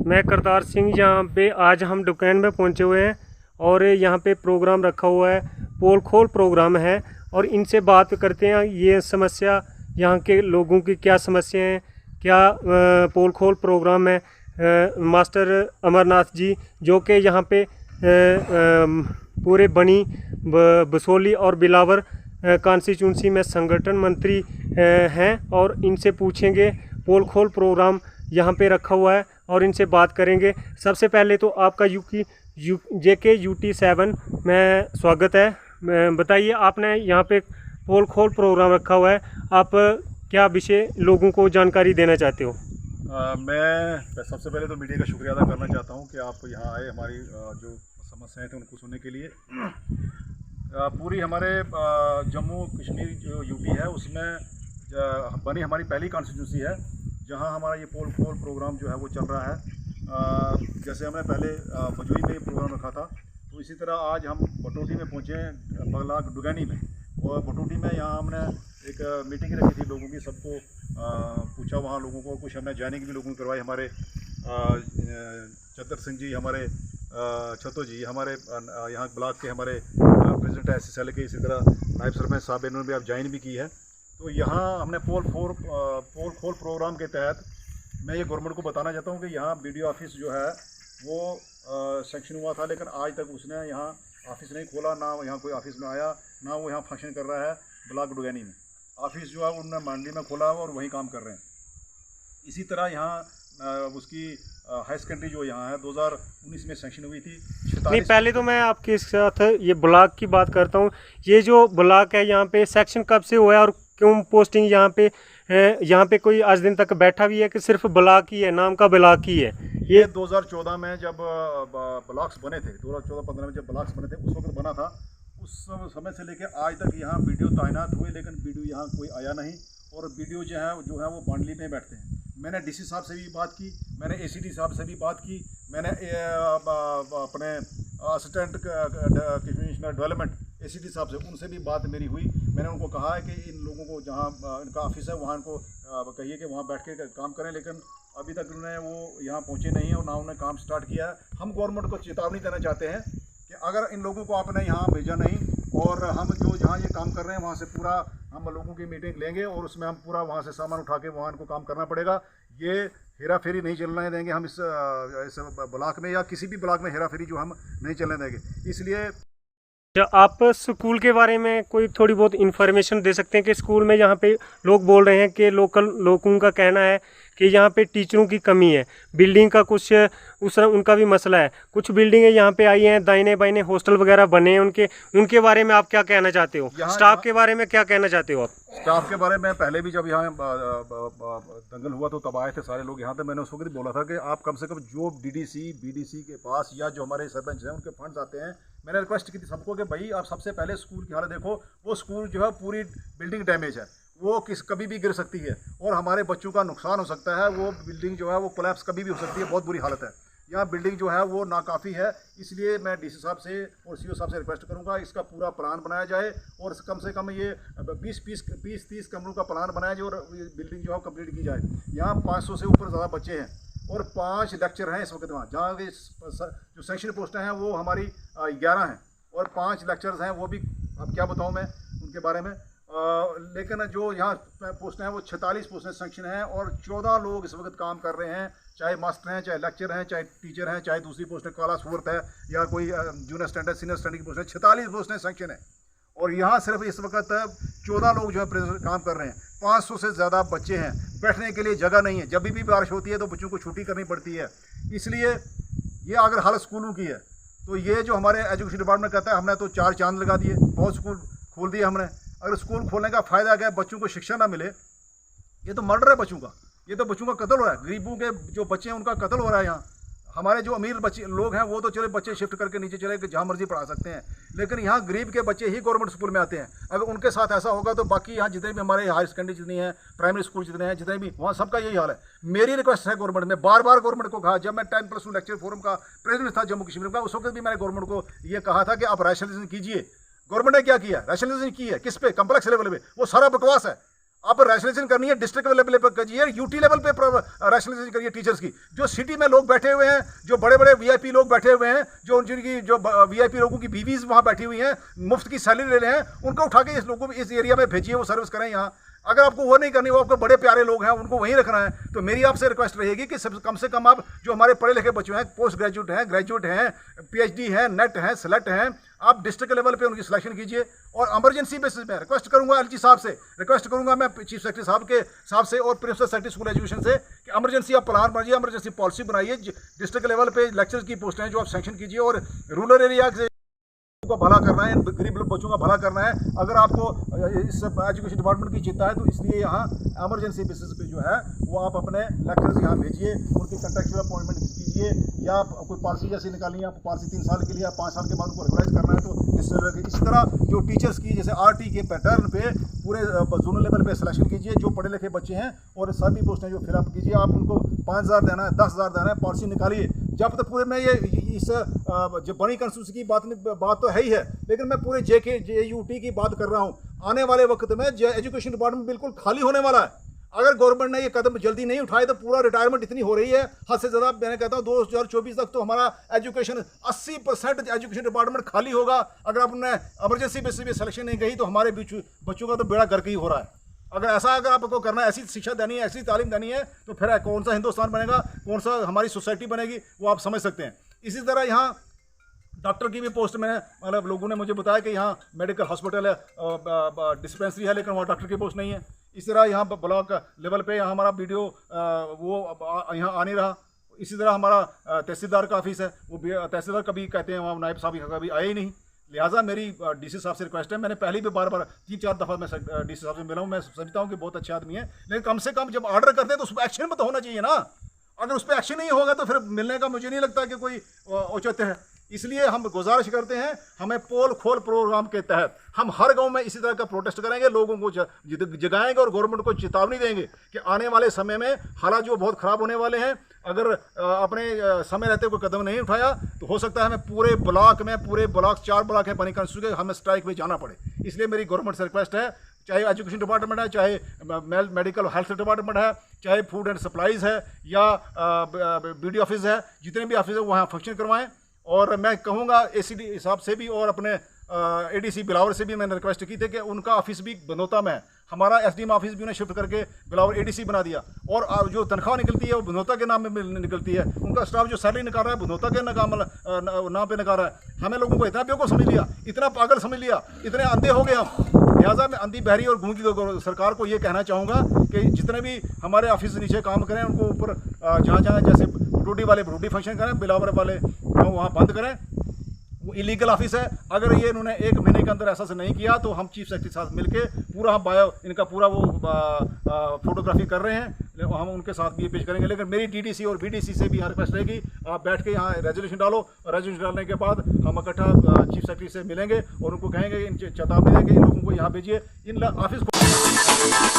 मैं करतार सिंह। यहाँ पे आज हम दुकान में पहुँचे हुए हैं और यहाँ पे प्रोग्राम रखा हुआ है, पोल खोल प्रोग्राम है और इनसे बात करते हैं ये समस्या यहाँ के लोगों की क्या समस्या है, क्या पोल खोल प्रोग्राम है। मास्टर अमरनाथ जी जो कि यहाँ पे पूरे बनी बसोली और बिलावर कॉन्स्टिट्यूंसी में संगठन मंत्री हैं और इनसे पूछेंगे पोल खोल प्रोग्राम यहाँ पे रखा हुआ है और इनसे बात करेंगे। सबसे पहले तो आपका JK UT7 में स्वागत है। बताइए, आपने यहाँ पे पोल खोल प्रोग्राम रखा हुआ है, आप क्या विषय लोगों को जानकारी देना चाहते हो? मैं सबसे पहले तो मीडिया का शुक्रिया अदा करना चाहता हूँ कि आप यहाँ आए हमारी जो समस्याएं थी उनको सुनने के लिए। पूरी हमारे जम्मू कश्मीर जो यूटी है उसमें बनी हमारी पहली कॉन्स्टिट्यूंसी है जहाँ हमारा ये पोल खोल प्रोग्राम जो है वो चल रहा है। जैसे हमने पहले मजूई में प्रोग्राम रखा था, तो इसी तरह आज हम बटोटी में पहुँचे हैं, बगलाक डुगैनी में। और बटोटी में यहाँ हमने एक मीटिंग रखी थी लोगों की, सबको पूछा वहाँ लोगों को, कुछ हमने जॉइनिंग भी लोगों को करवाई। हमारे चतर सिंह जी, हमारे छतो जी, हमारे यहाँ ब्लॉक के हमारे प्रेसिडेंट SSL के, इसी तरह नायब सरपंच साहब, इन्होंने भी अब ज्वाइन भी की है। तो यहाँ हमने पोल खोल प्रोग्राम के तहत मैं ये गवर्नमेंट को बताना चाहता हूँ कि यहाँ BDO ऑफिस जो है वो सेक्शन हुआ था, लेकिन आज तक उसने यहाँ ऑफिस नहीं खोला, ना यहाँ कोई ऑफिस में आया, ना वो यहाँ फंक्शन कर रहा है। ब्लॉक डुगैनी में ऑफिस जो है उन्होंने मंडी में खोला हुआ और वहीं काम कर रहे हैं। इसी तरह यहाँ उसकी हाई सेकेंडरी जो यहाँ है 2019 में सेंक्शन हुई थी। नहीं, पहले तो मैं आपके साथ ये ब्लॉक की बात करता हूँ। ये जो ब्लॉक है यहाँ पे सेक्शन कब से हुआ है और क्यों पोस्टिंग यहाँ पे है? यहाँ पे कोई आज दिन तक बैठा भी है कि सिर्फ ब्लॉक ही है, नाम का ब्लॉक ही है? ये 2014 में जब ब्लॉक्स बने थे, 2014-15 में जब ब्लॉक्स बने थे उस वक्त बना था। उस समय से लेकर आज तक यहाँ BDO तैनात हुए, लेकिन BDO यहाँ कोई आया नहीं। और BDO जो है वो बांडली में बैठते हैं। मैंने DC साहब से भी बात की, मैंने ACD साहब से भी बात की, मैंने अपने असिस्टेंट कमिश्नर डेवलपमेंट ACD साहब से, उनसे भी बात मेरी हुई। मैंने उनको कहा है कि इन लोगों को जहाँ इनका ऑफिस है वहाँ इनको कहिए कि वहाँ बैठ के काम करें, लेकिन अभी तक उन्होंने वो यहाँ पहुँचे नहीं है और ना उन्होंने काम स्टार्ट किया है। हम गवर्नमेंट को चेतावनी देना चाहते हैं कि अगर इन लोगों को आपने यहाँ भेजा नहीं और हम जो जहाँ ये काम कर रहे हैं वहाँ से पूरा हम लोगों की मीटिंग लेंगे और उसमें हम पूरा वहाँ से सामान उठा के वहाँ इनको काम करना पड़ेगा। ये हेरा फेरी नहीं चलने देंगे हम इस ब्लॉक में, या किसी भी ब्लॉक में हेरा फेरी जो हम नहीं चलने देंगे। इसलिए आप स्कूल के बारे में कोई थोड़ी बहुत इन्फॉर्मेशन दे सकते हैं कि स्कूल में यहाँ पे लोग बोल रहे हैं कि लोकल लोगों का कहना है कि यहाँ पे टीचरों की कमी है, बिल्डिंग का कुछ उनका भी मसला है। कुछ बिल्डिंगें यहाँ पे आई हैं, दाहिने बाइने हॉस्टल वगैरह बने हैं उनके बारे में आप क्या कहना चाहते हो? स्टाफ के बारे में क्या कहना चाहते हो आप? स्टाफ के बारे में पहले भी जब यहाँ दंगल हुआ तो तब आए थे सारे लोग यहाँ पे। मैंने उस वक्त बोला था कि आप कम से कम जो BDC के पास या जो हमारे सरपंच हैं उनके फंड्स आते हैं, मैंने रिक्वेस्ट की थी सबको कि भाई आप सबसे पहले स्कूल की हालत देखो। वो स्कूल जो है पूरी बिल्डिंग डैमेज है, वो कभी भी गिर सकती है और हमारे बच्चों का नुकसान हो सकता है। वो बिल्डिंग जो है वो कोलैप्स कभी भी हो सकती है, बहुत बुरी हालत है। यहाँ बिल्डिंग जो है वो नाकाफ़ी है। इसलिए मैं DC साहब से और CO साहब से रिक्वेस्ट करूँगा इसका पूरा प्लान बनाया जाए और कम से कम ये 20-30 कमरों का प्लान बनाया जाए और बिल्डिंग जो है कंप्लीट की जाए। यहाँ 500 से ऊपर ज़्यादा बच्चे हैं और 5 लेक्चर हैं इस वक्त वहाँ। जहाँ जो सेक्शन पोस्टें हैं वो हमारी 11 हैं और 5 लेक्चर्स हैं, वो भी अब क्या बताऊँ मैं उनके बारे में। लेकिन जो यहाँ पोस्टें हैं वो 46 पोस्टें सेक्शन हैं और 14 लोग इस वक्त काम कर रहे हैं, चाहे मास्टर हैं, चाहे लेक्चर हैं, चाहे टीचर हैं, चाहे दूसरी पोस्टें काला सूरत है या कोई जूनियर स्टैंडर्ड सीनियर स्टैंडर्ड की पोस्टें। 46 पोस्टें सेक्शन है और यहाँ सिर्फ इस वक्त 14 लोग जो है काम कर रहे हैं। 500 से ज़्यादा बच्चे हैं, बैठने के लिए जगह नहीं है। जब भी बारिश होती है तो बच्चों को छुट्टी करनी पड़ती है। इसलिए ये अगर हालत स्कूलों की है तो ये जो हमारे एजुकेशन डिपार्टमेंट कहता है हमने तो 4 चांद लगा दिए, बहुत स्कूल खोल दिए हमने। अगर स्कूल खोलने का फ़ायदा क्या है? बच्चों को शिक्षा ना मिले, ये तो मर्डर है बच्चों का, ये तो बच्चों का कत्ल हो रहा है। गरीबों के जो बच्चे हैं उनका कत्ल हो रहा है यहाँ। हमारे जो अमीर बच्चे लोग हैं वो तो चले बच्चे शिफ्ट करके नीचे चले जहाँ मर्जी पढ़ा सकते हैं, लेकिन यहाँ गरीब के बच्चे ही गवर्नमेंट स्कूल में आते हैं। अगर उनके साथ ऐसा होगा तो बाकी यहाँ जितने भी हमारे हायर सेकेंडरी जितनी है, प्राइमरी स्कूल जितने हैं, जितने भी वहाँ सबका यही हाल है। मेरी रिक्वेस्ट है गवर्नमेंट में, बार बार गवर्नमेंट को कहा, जब मैं 10+2 लेक्चर फोरम का प्रेसिडेंट था जम्मू कश्मीर का, उस वक्त भी मैंने गवर्नमेंट को ये कहा था कि आप रैशनलाइजेशन कीजिए। गवर्नमेंट ने क्या किया? रैशनलाइजेशन की है किस पे? कम्प्लेक्स लेवल पे। वो सारा बकवास है। आप रैशनलाइजेशन करनी है डिस्ट्रिक्ट लेवल पे कीजिए, यूटी लेवल पे रैशनलाइजेशन करिए टीचर्स की। जो सिटी में लोग बैठे हुए हैं, जो बड़े बड़े वीआईपी लोग बैठे हुए हैं, जो जिनकी जो वीआईपी लोगों की बीवीज वहाँ बैठी हुई हैं, मुफ्त की सैलरी ले रहे हैं, उनको उठा के इस लोगों को इस एरिया में भेजिए, वो सर्विस करें यहाँ। अगर आपको वो नहीं करनी, वो आपको बड़े प्यारे लोग हैं, उनको वहीं रखना है, तो मेरी आपसे रिक्वेस्ट रहेगी कि कम से कम आप जो हमारे पढ़े लिखे बच्चे हैं, पोस्ट ग्रेजुएट हैं, ग्रेजुएट हैं, पीएचडी हैं, नेट हैं, सेलेक्ट हैं, आप डिस्ट्रिक्ट लेवल पे उनकी सिलेक्शन कीजिए। और इमरजेंसी बेसिस में रिक्वेस्ट करूंगा एलजी साहब से, रिक्वेस्ट करूंगा मैं चीफ सेक्रेटरी साहब से और प्रिंसिपल सेक्रेटरी स्कूल एजुकेशन से कि इमरजेंसी आप प्लान बनाइए, इमरजेंसी पॉलिसी बनाइए, डिस्ट्रिक्ट लेवल पे लेक्चर्स की पोस्टें हैं जो आप सैंक्शन कीजिए। और रूरल एरिया से को भला करना है, गरीब बच्चों का भला करना है। अगर आपको इस एजुकेशन डिपार्टमेंट की चिंता है तो इसलिए यहाँ इमरजेंसी बेसिस पे जो है वो आप अपने लेक्चर्स यहाँ भेजिए, उनकी कंट्रेक्चुअल अपॉइंटमेंट कीजिए, या कोई पॉलिसी जैसी निकालनी है, आपको पॉलिसी 3 साल के लिए या 5 साल के बाद उनको रेगुलाइज करना है तो इसी तरह जो टीचर्स की जैसे आरटी के पैटर्न पे पूरे जोनल लेवल पे सिलेक्शन कीजिए, जो पढ़े लिखे बच्चे हैं, और सभी पोस्टें जो फिलअप कीजिए। आप उनको 5,000 देना है, 10,000 देना है, पॉलिसी निकालिए। जब तक पूरे में ये इस जो बड़ी कंस्टिट्यूंसी की बात तो है ही है, लेकिन मैं पूरे JUT की बात कर रहा हूँ। आने वाले वक्त में एजुकेशन डिपार्टमेंट बिल्कुल खाली होने वाला है। अगर गवर्नमेंट ने ये कदम जल्दी नहीं उठाए तो पूरा रिटायरमेंट इतनी हो रही है, हद से ज़्यादा। मैंने कहता हूँ 2024 तक तो हमारा एजुकेशन 80% एजुकेशन डिपार्टमेंट खाली होगा। अगर आपने इमरजेंसी बेसिस पे सिलेक्शन नहीं गई तो हमारे बच्चों का तो बेड़ा गर्क ही हो रहा है। अगर आपको करना है, ऐसी शिक्षा देनी है, ऐसी तालीम देनी है, तो फिर कौन सा हिंदुस्तान बनेगा, कौन सा हमारी सोसाइटी बनेगी, वो आप समझ सकते हैं। इसी तरह यहाँ डॉक्टर की भी पोस्ट में, मतलब लोगों ने मुझे बताया कि यहाँ मेडिकल हॉस्पिटल है, डिस्पेंसरी है, लेकिन वहाँ डॉक्टर की पोस्ट नहीं है। इस तरह यहाँ ब्लॉक लेवल पे यहाँ हमारा BDO वो यहाँ आ नहीं रहा। इसी तरह हमारा तहसीलदार का ऑफिस है, वो तहसीलदार कभी कहते हैं वहाँ नायब साहब कभी आए ही नहीं। लिहाजा मेरी DC साहब से रिक्वेस्ट है, मैंने पहले भी बार 3-4 दफ़ा मैं DC साहब से मिला हूँ, मैं समझता हूँ कि बहुत अच्छे आदमी है, लेकिन कम से कम जब ऑर्डर करते हैं तो उस पर एक्शन में तो होना चाहिए ना। अगर उस पर एक्शन नहीं होगा तो फिर मिलने का मुझे नहीं लगता कि कोई औचित्य है। इसलिए हम गुजारिश करते हैं, हमें पोल खोल प्रोग्राम के तहत हम हर गांव में इसी तरह का प्रोटेस्ट करेंगे, लोगों को जगाएंगे और गवर्नमेंट को चेतावनी देंगे कि आने वाले समय में हालात जो बहुत ख़राब होने वाले हैं। अगर अपने समय रहते कोई कदम नहीं उठाया तो हो सकता है हमें पूरे ब्लॉक 4 ब्लॉक हैं बनी कंस्टिट्यूंसी के, हमें स्ट्राइक में जाना पड़े। इसलिए मेरी गवर्नमेंट से रिक्वेस्ट है, चाहे एजुकेशन डिपार्टमेंट है, चाहे मेडिकल हेल्थ डिपार्टमेंट है, चाहे फूड एंड सप्लाईज़ है, या BDO ऑफिस है, जितने भी ऑफिस है वहाँ फंक्शन करवाएं। और मैं कहूँगा ACD साहब से भी और अपने ADC बिलावर से भी मैंने रिक्वेस्ट की थी कि उनका ऑफिस भी बनोता में है। हमारा SDM ऑफिस भी उन्हें शिफ्ट करके बिलावर ADC बना दिया, और जो तनख्वाह निकलती है वो बनोता के नाम में निकलती है। उनका स्टाफ जो सैलरी निकाल रहा है बनोता के नाम पे निकाल रहा है। हमें लोगों को इतना बेवकूफ़ समझ लिया, इतना पागल समझ लिया, इतने अंधे हो गए हम। लिहाजा मैं अंधी बहरी और गूंगी सरकार को ये कहना चाहूँगा कि जितने भी हमारे ऑफिस नीचे काम करें उनको ऊपर जहाँ जैसे ड्यूटी वाले ड्यूटी फंक्शन करें, बिलावर वाले वहाँ बंद करें। वो इलीगल ऑफिस है। अगर ये इन्होंने 1 महीने के अंदर ऐसा से नहीं किया तो हम चीफ सेक्रेटरी साथ मिलके पूरा हम इनका पूरा वो फोटोग्राफी कर रहे हैं, हम उनके साथ भी ये पेश करेंगे। लेकिन मेरी DDC और BDC से भी यहाँ रिक्वेस्ट रहेगी, आप बैठ के यहाँ रेजोल्यूशन डालो, और रेजोल्यूशन डालने के बाद हम इकट्ठा चीफ सेक्रेटरी से मिलेंगे और उनको कहेंगे, इन चेतावनी देंगे, इन लोगों को यहाँ भेजिए, इन ऑफिस को